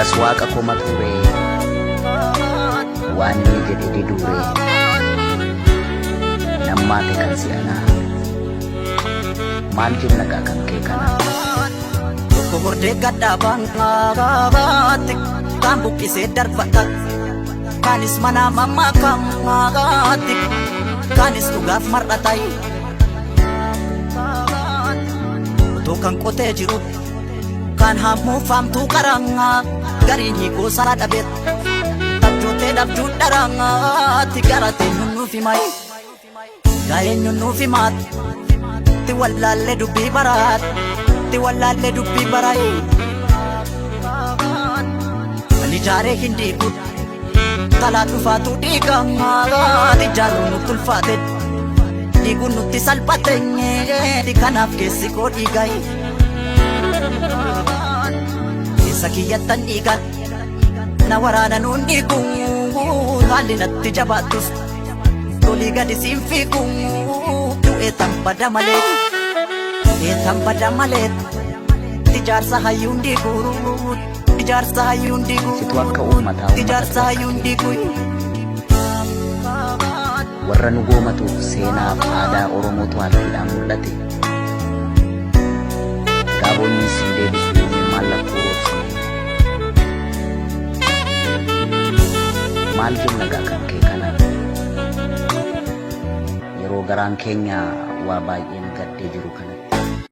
Silas waaqa koma ture waan inni jedhe didure nammaate kan si'ana maal jenna gaa kan kee kana tokko hordee gadhaabaan qabaate kan buqqisee darbata kanis mana mammaa kan qabaate kanis dhugaaf mar'atay otoo kan qotee jiru kan hamuu faamtuu qarangaa gariin hiikoo sana dhabeet abjootee dhabduu dharangaa ti garatee nuuf himay gaa'een nuuf himaat ti wallaallee dubbii baraat ti wallaallee dubbii baray ani jaaree hin diiguut talaa dhufaatu dhiigangaa ti jaaruu nutti ulfaate dhiiguun nutti salphateenye kanaaf keessi koo dhiigay keessa kiyyattan dhiigan na waraana nuun dhiiguun haalli natti jabaattus tolii gadi siin fiiguun du'eetan bada malee eetan bada malee ijaarsa hayyuun dhiiguun ijaarsa hayyuun situ akka uummataa ijaarsa hayyuun dhiiguun warra nu goomatuuf seenaaf aadaa Oromootu halkiidhaan mul'ate gaabonni sin deebisuu mallattoo roobsine maal jenna gaa kan kee kana yeroo garaan keenya waa baay'een gaddee jiru kana